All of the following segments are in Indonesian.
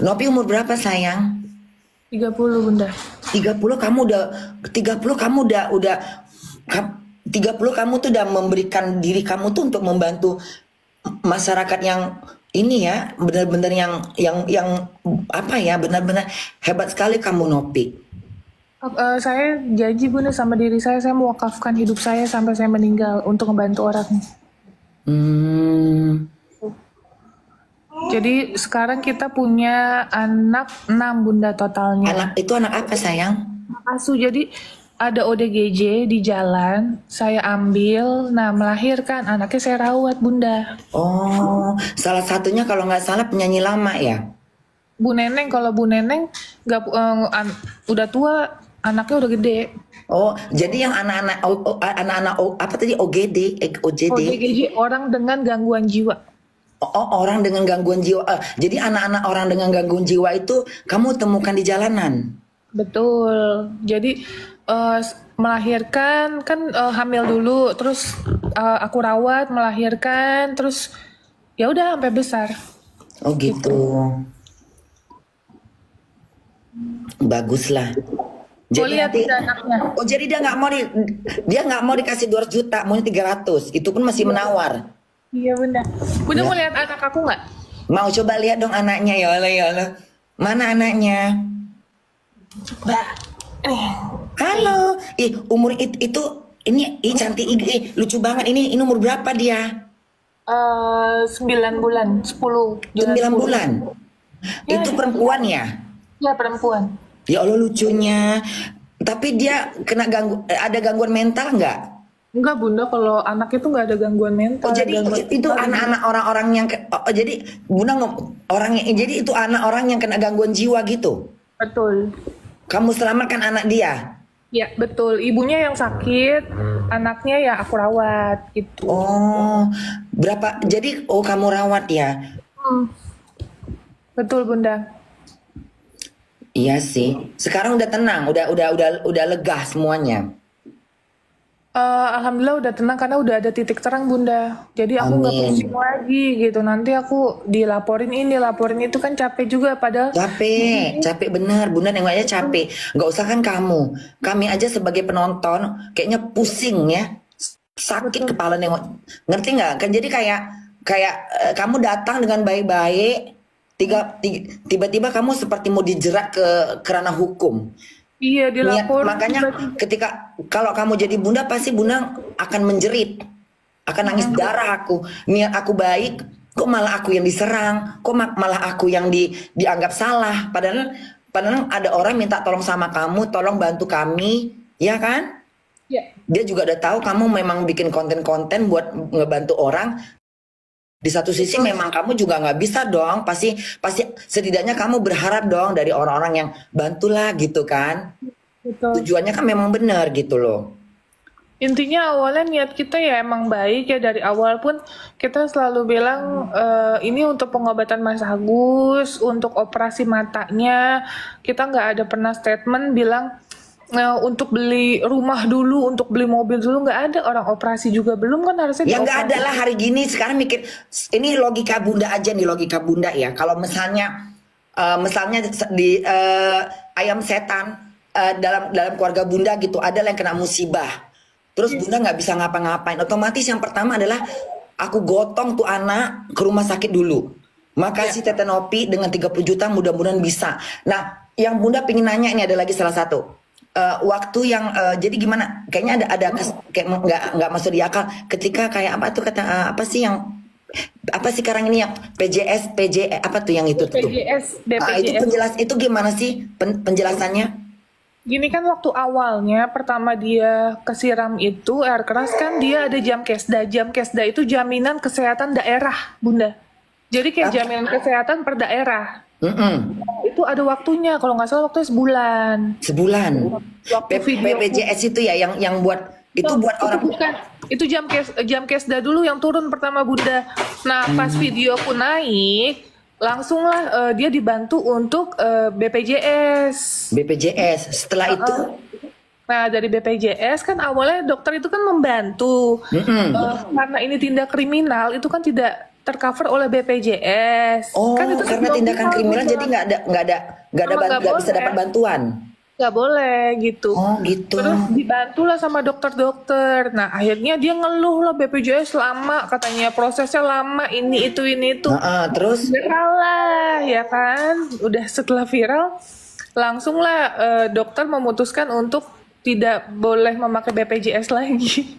Nopi umur berapa sayang? 30 Bunda. 30 kamu udah 30 kamu udah 30 kamu tuh udah memberikan diri kamu tuh untuk membantu masyarakat yang ini ya, benar-benar yang apa ya, benar-benar hebat sekali kamu Nopi. Saya janji Bunda sama diri saya mewakafkan hidup saya sampai saya meninggal untuk membantu orang. Hmm, Jadi sekarang kita punya anak 6 Bunda totalnya. anak itu anak apa sayang? Asuh, jadi ada ODGJ di jalan, saya ambil, nah melahirkan, anaknya saya rawat Bunda. Oh, salah satunya kalau nggak salah penyanyi lama ya? Bu Neneng, kalau Bu Neneng nggak udah tua, anaknya udah gede. Oh, jadi yang anak-anak apa tadi OJD? ODGJ, orang dengan gangguan jiwa. Oh, orang dengan gangguan jiwa. Jadi anak-anak orang dengan gangguan jiwa itu kamu temukan di jalanan. Betul. Jadi melahirkan kan hamil dulu, terus aku rawat, melahirkan, terus ya udah sampai besar. Oh Gitu. gitu. Baguslah. Kau Jadi lihat nanti udah anaknya. oh jadi dia nggak mau dikasih 200 juta, maunya 300. Itu pun masih menawar. Iya Bunda. Bunda Ya. mau lihat anak aku nggak? Mau coba lihat dong anaknya ya Allah ya Allah. Mana anaknya? Mbak. Halo. Umur itu ini cantik lucu banget. Ini umur berapa dia? 9 bulan, 10, jalan 9 10. bulan. Ya, Itu perempuan ya? ya perempuan. Ya Allah lucunya. Tapi dia ada gangguan mental nggak? Enggak Bunda, kalau anak itu nggak ada gangguan mental, Oh jadi gangguan itu anak-anak orang-orang yang jadi Bunda jadi itu anak orang yang kena gangguan jiwa gitu. betul. Kamu selamatkan anak dia. Ya betul. Ibunya yang sakit, anaknya ya aku rawat gitu. Oh, berapa? Jadi kamu rawat ya? Hmm, betul Bunda. Iya sih. Sekarang udah tenang, udah lega semuanya. Alhamdulillah udah tenang karena udah ada titik terang Bunda. Jadi aku nggak Amin. pusing lagi gitu. Nanti aku dilaporin ini, laporin itu kan capek juga. Padahal Capek bener. Bunda nengok aja capek. Nggak usah kan kamu. Kami aja sebagai penonton kayaknya pusing ya. Sakit betul, kepala nengok. Ngerti nggak? Kan jadi kayak kamu datang dengan baik-baik. Tiba-tiba kamu seperti mau dijerat ke ranah hukum. iya dilaporin Makanya tiba-tiba. kalau kamu jadi bunda pasti bunda akan menjerit, akan nangis darah aku. Niat aku baik, kok malah aku yang diserang, kok malah aku yang dianggap salah. Padahal ada orang minta tolong sama kamu, tolong bantu kami, ya kan? Ya, Dia juga udah tahu kamu memang bikin konten-konten buat ngebantu orang. Di satu sisi betul, memang kamu juga nggak bisa dong, pasti setidaknya kamu berharap dong dari orang-orang yang bantulah gitu kan. betul. Tujuannya kan memang benar gitu loh. Intinya awalnya niat kita ya emang baik ya, dari awal pun kita selalu bilang ini untuk pengobatan Mas Agus, untuk operasi matanya kita nggak ada pernah statement bilang untuk beli rumah dulu, untuk beli mobil dulu, nggak ada. Orang operasi juga belum kan harusnya Ya nggak ada dioperasi. lah hari gini sekarang mikir ini logika bunda aja nih logika bunda ya. Kalau misalnya di ayam setan dalam keluarga bunda gitu ada yang kena musibah. Terus bunda nggak bisa ngapa-ngapain. Otomatis yang pertama adalah aku gotong tuh anak ke rumah sakit dulu. Ya, Makasih Tete Nopi dengan 30 juta mudah-mudahan bisa. Nah, yang bunda pingin nanya ini ada lagi salah satu. Waktu yang jadi gimana? Kayaknya kayak nggak masuk di akal. Ketika kayak apa tuh kata apa sih yang apa sih sekarang ini yang apa tuh yang itu tuh? BPJS, Itu BPJS. itu gimana sih penjelasannya? Gini kan waktu awalnya pertama dia kesiram itu air keras kan dia ada jam kesda. Jam kesda itu jaminan kesehatan daerah, Bunda. Jadi kayak Apa? jaminan kesehatan per daerah. Mm-mm. Itu ada waktunya, kalau nggak salah waktunya sebulan. Sebulan. Waktu video PPJS itu ya yang buat itu buat itu orang. bukan, itu jam kesda dulu yang turun pertama Bunda. Nah pas videoku naik, langsunglah dia dibantu untuk BPJS. BPJS. Setelah itu, Nah, dari BPJS kan awalnya dokter itu kan membantu. mm-mm. Karena ini tindak kriminal, itu kan tidak tercover oleh BPJS. Oh, Kan itu kan karena belum tindakan final kriminal jadi Bunda. nggak Emang nggak nggak bisa boleh. dapat bantuan. Nggak boleh gitu. Oh gitu. Terus dibantulah sama dokter-dokter. Nah akhirnya dia ngeluh lah BPJS lama, katanya prosesnya lama, ini itu. Heeh, terus Viral lah ya kan. Udah setelah viral, langsung lah dokter memutuskan untuk tidak boleh memakai BPJS lagi.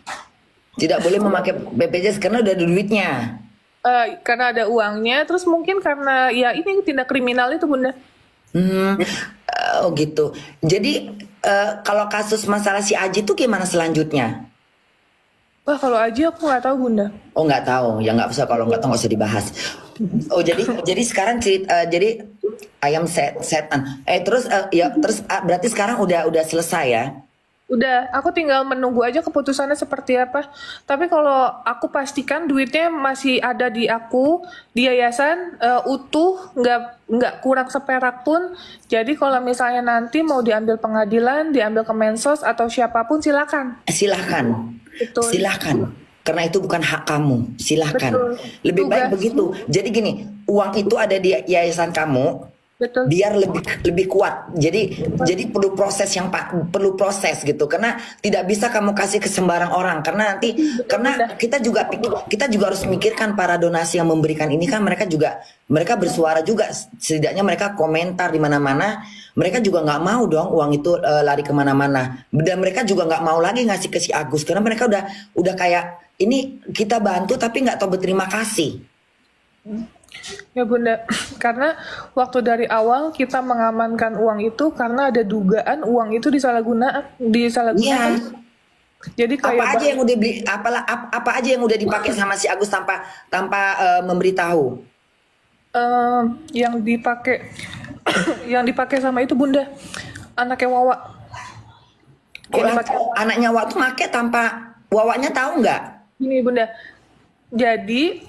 tidak boleh memakai BPJS karena udah ada duitnya. Karena ada uangnya, terus mungkin karena ya ini tindak kriminal itu Bunda. Hmm, oh gitu. Jadi kalau kasus masalah si Aji itu gimana selanjutnya? Wah kalau aja aku nggak tahu Bunda. Oh nggak tahu, ya nggak usah, kalau nggak tahu nggak usah dibahas. Oh jadi sekarang jadi ayam setan. Terus ya terus berarti sekarang udah selesai ya? Udah, aku tinggal menunggu aja keputusannya seperti apa. Tapi kalau aku pastikan duitnya masih ada di aku, di yayasan utuh, nggak kurang seperak pun. Jadi kalau misalnya nanti mau diambil pengadilan, diambil ke Mensos atau siapapun silakan. Silahkan, Betul. silahkan. Karena itu bukan hak kamu, silahkan. Betul. Lebih baik Tugas. begitu. Jadi gini, uang itu ada di yayasan kamu, Betul. biar lebih kuat. Jadi perlu proses gitu. Karena tidak bisa kamu kasih ke sembarang orang. Karena nanti karena kita juga harus memikirkan para donasi yang memberikan ini kan mereka bersuara juga. Setidaknya mereka komentar di mana-mana. Mereka juga nggak mau dong uang itu lari kemana-mana. Dan mereka juga nggak mau lagi ngasih ke si Agus karena mereka udah kayak ini kita bantu tapi nggak tahu berterima kasih. Ya Bunda, karena waktu dari awal kita mengamankan uang itu karena ada dugaan uang itu disalahgunakan. Iya. Jadi kayak Apa aja yang udah beli, apa aja yang udah dipakai sama si Agus tanpa memberitahu. yang dipakai yang dipakai sama itu Bunda, anaknya Wawa. Yang dipakai Anaknya waktu make tanpa wawanya tahu nggak? ini Bunda. Jadi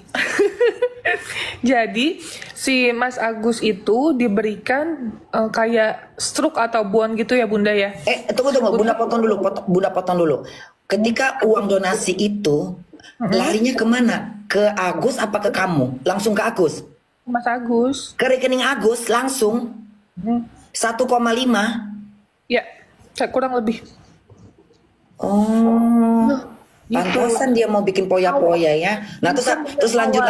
jadi si Mas Agus itu diberikan kayak stroke atau bond gitu ya Bunda ya. Tunggu, Bunda potong dulu. Ketika uang donasi itu larinya kemana? Ke Agus apa ke kamu? Langsung ke Agus? Mas Agus. Ke rekening Agus langsung 1,5. Ya, kurang lebih. Oh, Gitu. pantesan dia mau bikin poya-poya ya. Nah terus lanjut.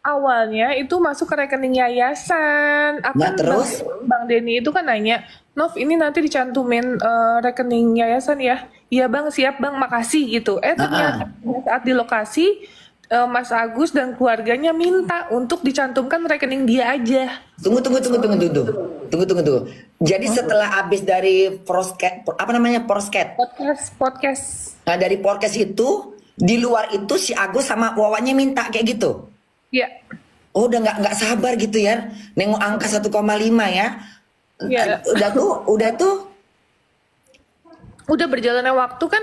Awalnya itu masuk ke rekening yayasan. Nah, terus? Bang Denny itu kan nanya, Nov ini nanti dicantumin rekening yayasan ya? Iya Bang, siap Bang, makasih gitu. Ternyata saat di lokasi Mas Agus dan keluarganya minta untuk dicantumkan rekening dia aja. Tunggu. Jadi setelah habis dari prosket, apa namanya prosket? Podcast. Nah dari podcast itu di luar itu si Agus sama Wawanya minta kayak gitu. Iya. Oh udah nggak sabar gitu ya, nengok angka 1,5 ya. Iya. Udah tuh. Udah berjalannya waktu kan,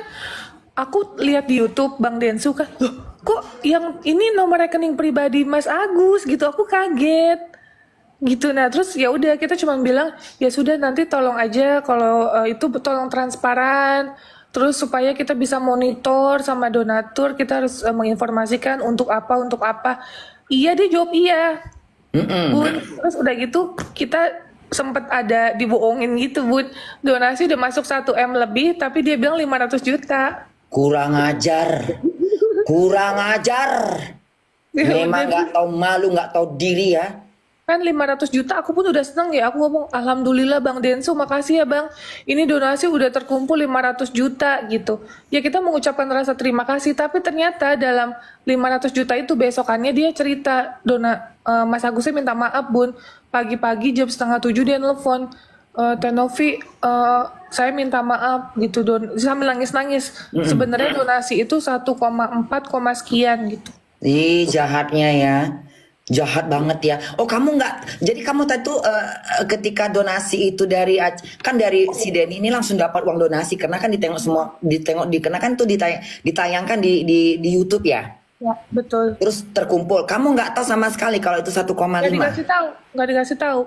aku lihat di YouTube Bang Densu kan, loh kok yang ini nomor rekening pribadi Mas Agus gitu, aku kaget gitu. Nah terus ya udah kita cuma bilang ya sudah nanti tolong aja kalau itu tolong transparan, terus supaya kita bisa monitor sama donatur, kita harus menginformasikan untuk apa. Iya dia jawab iya. Bun, terus udah gitu kita sempet ada dibohongin gitu Bun, donasi udah masuk 1M lebih tapi dia bilang 500 juta. Kurang ajar. Memang nggak tahu malu, nggak tahu diri ya. Kan 500 juta aku pun udah seneng ya. Aku ngomong alhamdulillah Bang Densu, makasih ya Bang. Ini donasi udah terkumpul 500 juta gitu. Ya kita mengucapkan rasa terima kasih. Tapi ternyata dalam 500 juta itu besokannya dia cerita, Mas Agusnya minta maaf Bun. Pagi-pagi jam 6:30 dia nelfon. Tenovi, saya minta maaf gitu sambil nangis-nangis. Sebenarnya donasi itu 1,4, sekian gitu. Ih jahatnya ya. Jahat banget ya. Oh kamu nggak, jadi kamu tadi tuh ketika donasi itu dari si Denny ini langsung dapat uang donasi karena kan karena kan tuh ditayangkan di YouTube ya. Ya betul. Terus terkumpul. Kamu nggak tahu sama sekali kalau itu 1,5. Nggak dikasih tahu.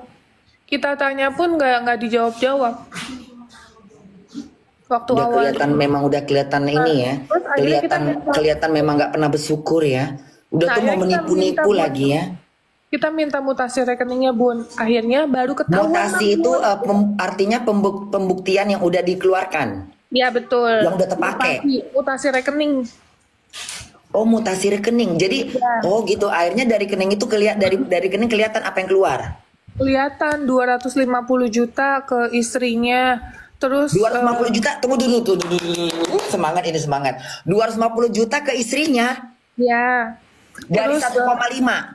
Kita tanya pun nggak dijawab-jawab. Waktu Udah awal. kelihatan memang udah kelihatan ini ya. Terus akhirnya kita Kelihatan memang nggak pernah bersyukur ya. Udah Nah, tuh mau akhirnya menipu-nipu lagi ya. kita minta mutasi rekeningnya, Bun. Akhirnya baru ketahuan, Mutasi itu Bun. artinya pembuktian yang udah dikeluarkan, Ya betul. yang udah terpakai. Mutasi rekening. Oh, mutasi rekening. Jadi, Ya. oh gitu. Akhirnya dari rekening itu dari rekening kelihatan apa yang keluar. Kelihatan 250 juta ke istrinya. Terus 250 juta. Tunggu dulu tuh. Semangat ini semangat. 250 juta ke istrinya ya dari terus 1,5.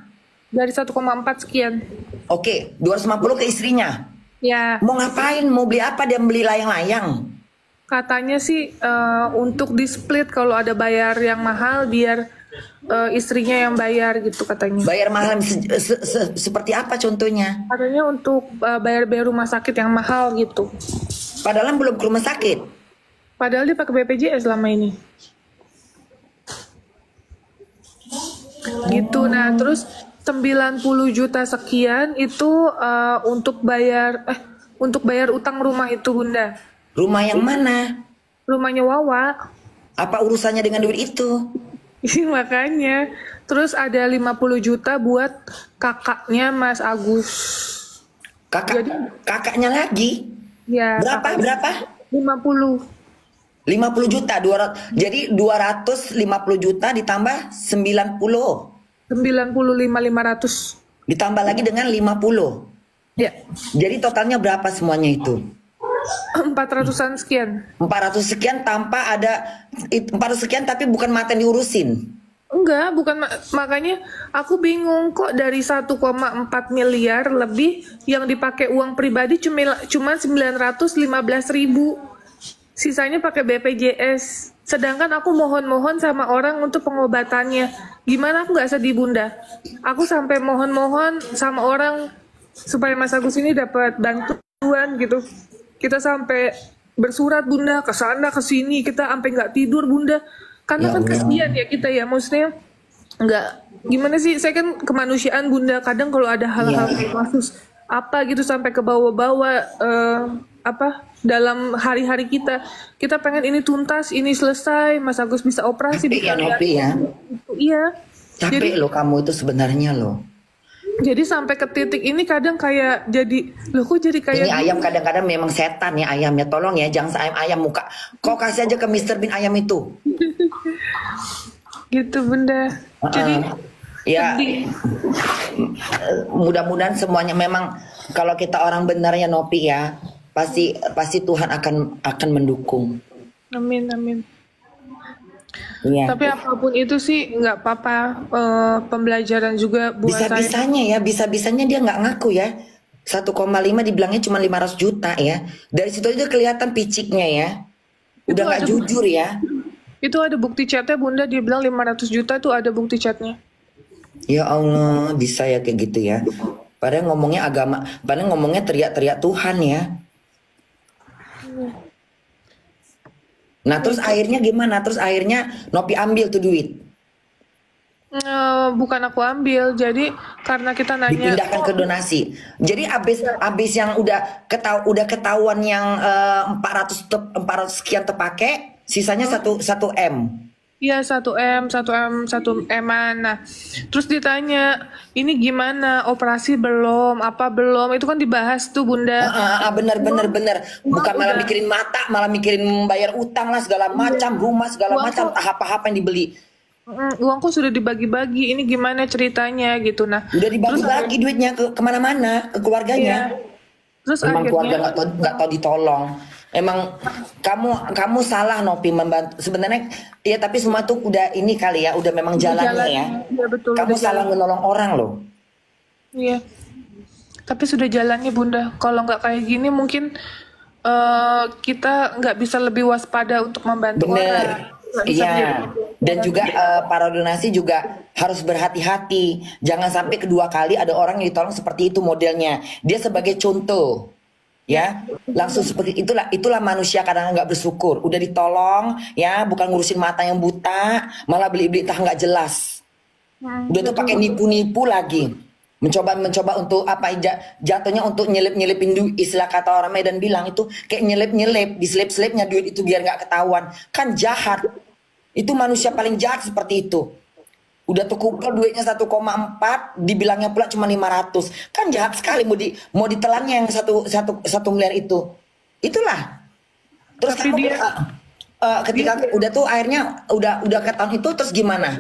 dari 1,4 sekian. Oke, 250 ke istrinya. Ya, Mau ngapain? Mau beli apa? Dia beli layang-layang. katanya sih untuk di split kalau ada bayar yang mahal biar istrinya yang bayar gitu katanya. Bayar mahal seperti apa contohnya? Katanya untuk bayar rumah sakit yang mahal gitu. Padahal belum ke rumah sakit. Padahal dia pakai BPJS selama ini. Gitu. Nah, terus 90 juta sekian itu untuk bayar utang rumah itu, Bunda. Rumah yang mana? Rumahnya Wawa. Apa urusannya dengan duit itu? Makanya. Terus ada 50 juta buat kakaknya Mas Agus. Kakaknya lagi? Ya. Berapa? Berapa? 50. 50 juta. Jadi 250 juta ditambah 90. 95.500. Ditambah lagi dengan 50. Ya. Jadi totalnya berapa semuanya itu? 400-an sekian. 400 sekian tanpa ada 400 sekian tapi bukan mata yang diurusin. Enggak, bukan makanya aku bingung kok dari 1,4 miliar lebih yang dipakai uang pribadi cuma 915.000. Sisanya pakai BPJS. Sedangkan aku mohon-mohon sama orang untuk pengobatannya. Gimana aku nggak sedih, Bunda? Aku sampai mohon-mohon sama orang supaya Mas Agus ini dapat bantuan gitu. Kita sampai bersurat, Bunda, ke sana ke sini, kita sampai nggak tidur, Bunda. Karena Ya kan Allah. kasihan ya kita ya, maksudnya nggak gimana sih? Saya kan kemanusiaan, Bunda. Kadang kalau ada hal-hal Ya. kayak kasus apa gitu sampai ke bawah-bawah dalam hari-hari kita pengen ini tuntas, ini selesai, Mas Agus bisa operasi, Capek ya, Nopi ya. Iya. Capek loh kamu itu sebenarnya loh. Jadi sampai ke titik ini kadang kayak jadi, loh kok jadi kayak Ini ayam kadang-kadang memang setan ya ayamnya. Tolong ya jangan ayam muka. Kau kasih aja ke Mr. Bean ayam itu. gitu, Bunda. Jadi Ya sedih. mudah-mudahan semuanya memang kalau kita orang benar ya Nopi ya pasti Tuhan akan mendukung. Amin, amin. Iya. Tapi apapun itu sih nggak apa-apa, pembelajaran juga buat saya. Bisa-bisanya dia nggak ngaku ya. 1,5 dibilangnya cuma 500 juta ya. Dari situ aja kelihatan piciknya ya. Udah Itu nggak ada jujur ya. Itu ada bukti chatnya, Bunda. Dia bilang 500 juta tuh ada bukti chatnya. Ya Allah, bisa ya kayak gitu ya. Padahal ngomongnya agama, padahal ngomongnya teriak-teriak Tuhan ya. Nah terus akhirnya gimana? Terus akhirnya Nopi ambil tuh duit. Bukan aku ambil, jadi karena kita nanya, Dipindahkan ke donasi. Jadi abis yang udah ketahuan yang 400 sekian terpakai, sisanya 1 M. iya 1 M-an. Nah, terus ditanya, ini gimana, operasi belum, apa belum, itu kan dibahas tuh, Bunda. Bener. Bukan malah udah. mikirin mata, malah mikirin bayar utang lah segala macam, rumah segala Uang macam, kok- tahap-tahap yang dibeli. Uangku sudah dibagi-bagi, ini gimana ceritanya gitu. Nah, Udah dibagi-bagi duitnya ke kemana-mana, ke keluarganya. terus Emang keluarga akhirnya nggak tahu ditolong. Emang kamu salah Nopi membantu. Sebenarnya ya tapi semua tuh udah ini kali ya, udah memang jalannya ya. Iya betul. Kamu udah salah jalan. menolong orang loh. Iya. Tapi sudah jalannya, Bunda. Kalau nggak kayak gini mungkin kita nggak bisa lebih waspada untuk membantu Bener. orang. Nggak bisa Iya. menjadi- Dan juga para donasi juga harus berhati-hati. Jangan sampai kedua kali ada orang yang ditolong seperti itu modelnya. Dia sebagai contoh. Ya, langsung seperti itulah manusia kadang nggak bersyukur. Udah ditolong, ya, bukan ngurusin mata yang buta, malah beli-beli entah nggak jelas. Udah tuh pakai nipu-nipu lagi. Mencoba untuk apa jatuhnya untuk nyelip-nyelipin duit, istilah kata orang Medan bilang itu kayak nyelip-nyelip, diselip-selipnya duit itu biar nggak ketahuan. Kan jahat. Itu manusia paling jahat seperti itu. Udah terkumpul duitnya 1,4, dibilangnya pula cuma 500. Kan jahat sekali mau ditelannya yang satu miliar itu. Itulah. Terus Tapi kamu dia ketika udah tuh akhirnya udah ke tahun itu terus gimana?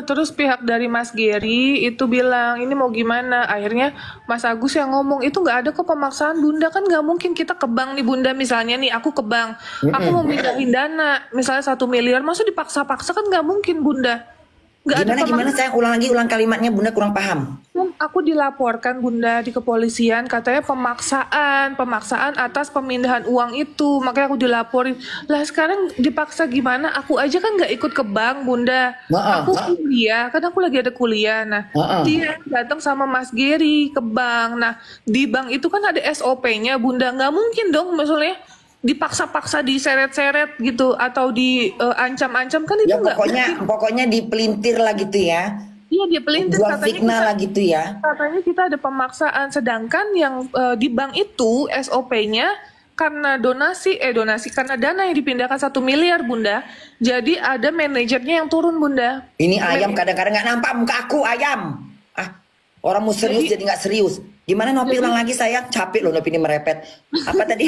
terus pihak dari Mas Gary itu bilang ini mau gimana, akhirnya Mas Agus yang ngomong itu nggak ada kok pemaksaan Bunda, kan nggak mungkin kita ke bank nih Bunda, misalnya nih aku ke bank, aku mau mindahin dana misalnya 1 miliar, masa dipaksa-paksa, kan nggak mungkin Bunda, nggak ada Gimana saya ulang kalimatnya, Bunda kurang paham. Aku dilaporkan Bunda di kepolisian, katanya pemaksaan atas pemindahan uang itu, makanya aku dilaporin. Lah sekarang dipaksa gimana? Aku aja kan nggak ikut ke bank Bunda. Aku kuliah, kan aku lagi ada kuliah. Nah, dia datang sama Mas Gary ke bank. Nah, di bank itu kan ada SOP-nya Bunda. Nggak mungkin dong, maksudnya dipaksa-paksa, diseret-seret gitu, atau diancam-ancam, kan itu Ya nggak mungkin. pokoknya dipelintir lah gitu ya. Iya, dia pelintir, Jual fitnah lah gitu ya. katanya kita ada pemaksaan, sedangkan yang di bank itu SOP-nya karena karena dana yang dipindahkan 1 miliar Bunda, jadi ada manajernya yang turun Bunda. Ini ayam kadang-kadang nggak nampak muka aku ayam. Orang mau serius jadi nggak serius. Gimana Nopi, ulang lagi sayang, capek loh Nopi ini merepet. Apa tadi?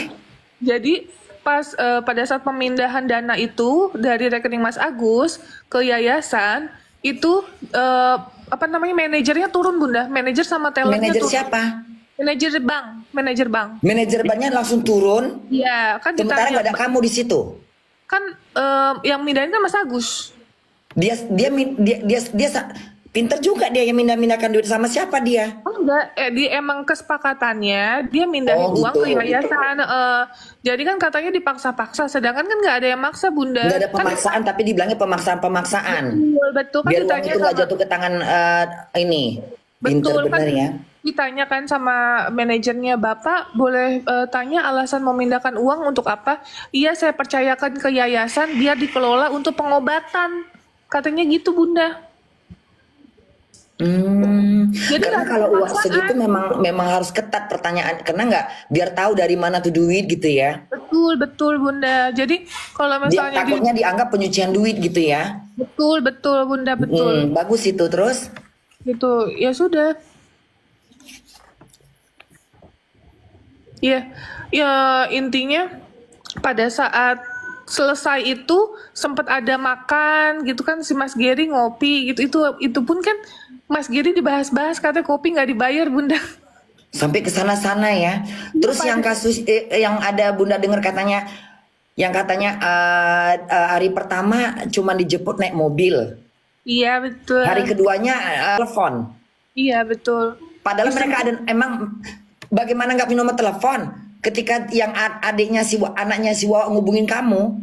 Jadi pas pada saat pemindahan dana itu dari rekening Mas Agus ke yayasan itu manajernya turun Bunda, manajer sama tellernya Manajer turun. siapa? Manajer bank. Manajer banknya langsung turun. Iya, kan Sementara ditanya, nggak ada kamu di situ. kan yang mindahin kan Mas Agus. Dia pinter juga dia yang mindahkan duit, sama siapa dia? Oh enggak, dia emang kesepakatannya dia mindahin Oh, uang gitu. ke yayasan. Jadi kan katanya dipaksa-paksa, sedangkan kan nggak ada yang maksa Bunda. Nggak ada Kan pemaksaan, tapi dibilangnya pemaksaan. betul kan Biar uang ditanya itu nggak sama jatuh ke tangan ini. Pinter betul kan bener ya. ditanyakan sama manajernya, Bapak boleh tanya alasan memindahkan uang untuk apa? Iya, saya percayakan ke yayasan biar dikelola untuk pengobatan. Katanya gitu Bunda. Jadi Karena nggak ada kalau uang pemaksaan. segitu memang harus ketat pertanyaan, karena nggak biar tahu dari mana tuh duit gitu ya. Betul Bunda. Jadi kalau Dia misalnya takutnya dianggap pencucian duit gitu ya. betul Bunda, betul. Bagus itu terus. Gitu, ya sudah. Ya intinya pada saat selesai itu sempat ada makan gitu kan, si Mas Gary ngopi gitu, itu pun kan Mas Gary dibahas-bahas katanya kopi nggak dibayar Bunda. Sampai ke sana-sana ya. Terus yang kasus yang ada Bunda dengar katanya, yang katanya hari pertama cuma dijemput naik mobil. Iya betul. Hari keduanya telepon. Iya betul. Padahal mereka ada, emang bagaimana nggak punya nomor telepon ketika yang anaknya si Wawa ngubungin kamu?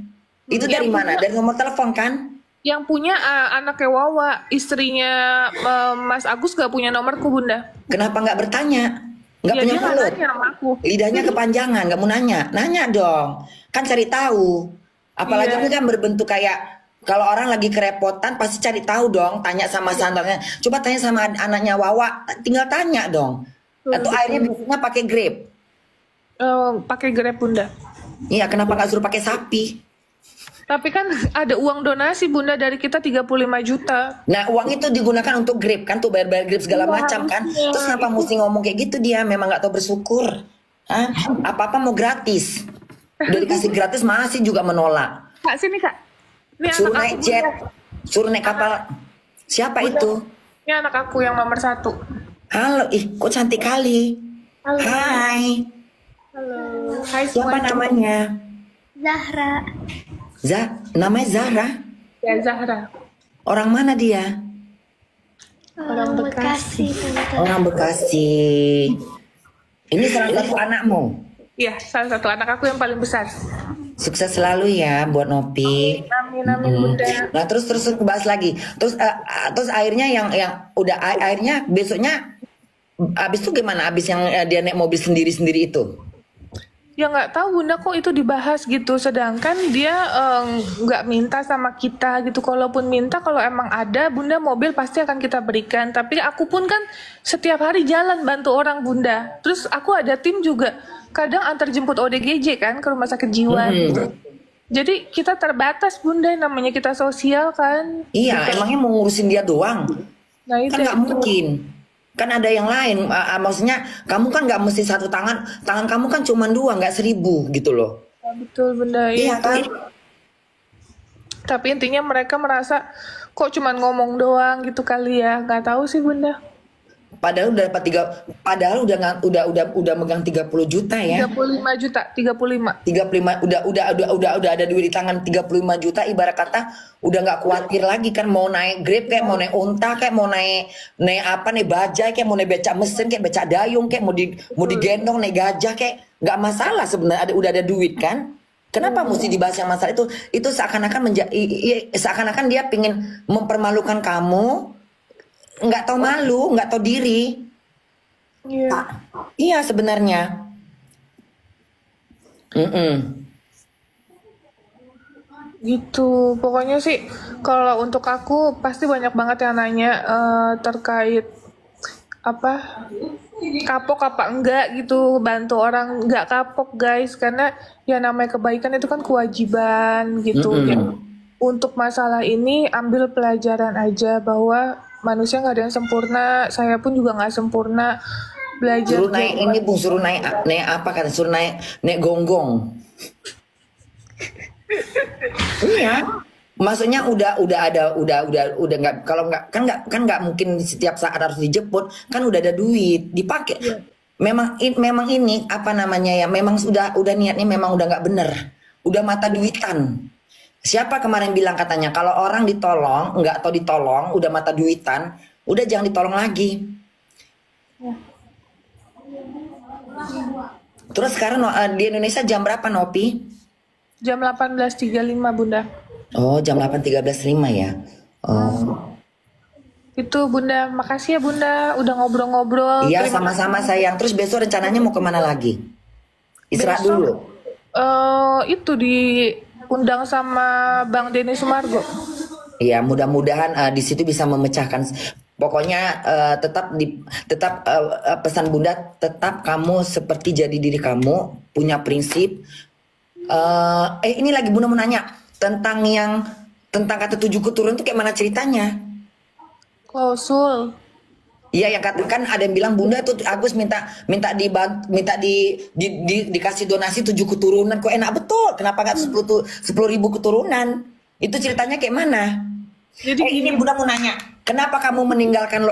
Itu dari mana? Dari nomor telepon kan? Yang punya anaknya Wawa, istrinya Mas Agus gak punya nomorku Bunda. Kenapa nggak bertanya? Nggak Ya, punya dia nggak mulut? nanya sama aku. Lidahnya kepanjangan, nggak mau nanya. Nanya dong. Kan cari tahu. Apalagi Iya. ini kan berbentuk kayak, kalau orang lagi kerepotan pasti cari tahu dong. Tanya sama sandarnya. Coba tanya sama anaknya Wawa. Tinggal tanya dong. Atau akhirnya biasanya pakai Grab. Pakai Grab Bunda. Iya, kenapa nggak suruh pakai sapi? Tapi kan ada uang donasi Bunda dari kita 35 juta. Nah, uang itu digunakan untuk Grab kan, tuh bayar-bayar Grab segala Iya, macam kan. harusnya. Terus kenapa mesti ngomong kayak gitu dia? Memang nggak tahu bersyukur. Hah? Apa-apa mau gratis. Udah dikasih gratis masih juga menolak. Kak sini Kak. Ini Suruh anak naik aku, jet, Bunda. suruh naik kapal. Siapa itu? Ini anak aku yang nomor 1. Halo, kok cantik kali. Halo. Hai, Halo. Hai siapa semuanya. namanya? Zahra. Namanya Zahra. Ya Zahra. Orang mana dia? Orang Bekasi. Tante. Orang Bekasi. Ini salah satu anakmu. Iya, salah satu anak aku yang paling besar. Sukses selalu ya buat Nopi. Amin Bunda. Nah, terus bahas lagi. Terus akhirnya yang udah akhirnya besoknya abis itu gimana? Abis yang dia naik mobil sendiri itu. Ya nggak tahu Bunda kok itu dibahas gitu, sedangkan dia nggak minta sama kita gitu. Kalaupun minta, kalau emang ada Bunda mobil pasti akan kita berikan. Tapi aku pun kan setiap hari jalan bantu orang Bunda. Terus aku ada tim juga, kadang antar jemput ODGJ kan ke rumah sakit jiwa gitu. Jadi kita terbatas Bunda, namanya kita sosial kan. Iya, emangnya mau ngurusin dia doang? Nah Kan itu nggak mungkin. Kan ada yang lain. Maksudnya kamu kan nggak mesti satu tangan. Tangan kamu kan cuma dua, nggak 1000 gitu loh. ya, betul Bunda Iya itu. kan? Tapi intinya mereka merasa kok cuman ngomong doang gitu kali ya. Nggak tahu sih Bunda. Padahal udah dapat padahal udah megang 30 juta ya. 35 juta, 35. 35 udah ada duit di tangan 35 juta, ibarat kata udah nggak khawatir lagi kan mau naik Grab kayak mau naik unta kayak mau naik naik bajai kayak mau naik becak mesin kayak becak dayung kayak mau digendong naik gajah kayak nggak masalah sebenarnya, udah ada duit kan. Kenapa mesti dibahas yang masalah itu? Itu seakan-akan dia pingin mempermalukan kamu, nggak tahu malu, nggak tahu diri. Iya. Iya sebenarnya. Gitu. Pokoknya sih kalau untuk aku pasti banyak banget yang nanya terkait apa kapok apa enggak gitu, bantu orang nggak kapok guys, karena ya namanya kebaikan itu kan kewajiban gitu ya. Untuk masalah ini ambil pelajaran aja bahwa manusia nggak ada yang sempurna, saya pun juga nggak sempurna. Belajar Suruh naik ini Bung, suruh naik apa kan? Suruh naik gonggong. Iya. Maksudnya udah nggak, kalau nggak kan nggak mungkin setiap saat harus dijemput, kan udah ada duit dipakai. Memang ini apa namanya ya, memang udah niatnya memang udah nggak bener, udah mata duitan. Siapa kemarin bilang katanya kalau orang ditolong nggak atau ditolong udah mata duitan, udah jangan ditolong lagi. Terus sekarang di Indonesia jam berapa Nopi? jam 18.35 Bunda. Oh, jam 8.13.05 ya. Oh. Itu Bunda, makasih ya Bunda udah ngobrol-ngobrol. Iya, Terima sama-sama sayang. Terus besok rencananya mau kemana lagi? Istirahat Besok, dulu. itu diundang sama Bang Denny Sumargo. Iya, mudah-mudahan di situ bisa memecahkan. Pokoknya tetap pesan Bunda, tetap kamu seperti jadi diri kamu, punya prinsip. Ini lagi Bunda mau nanya tentang kata 7 keturunan itu kayak mana ceritanya? Klausul. Iya, yang kan ada yang bilang Bunda tuh Agus minta dikasih donasi 7 keturunan, kok enak betul. Kenapa nggak 10.000 keturunan? Itu ceritanya kayak mana? Jadi Ini Bunda mau nanya, kenapa kamu meninggalkan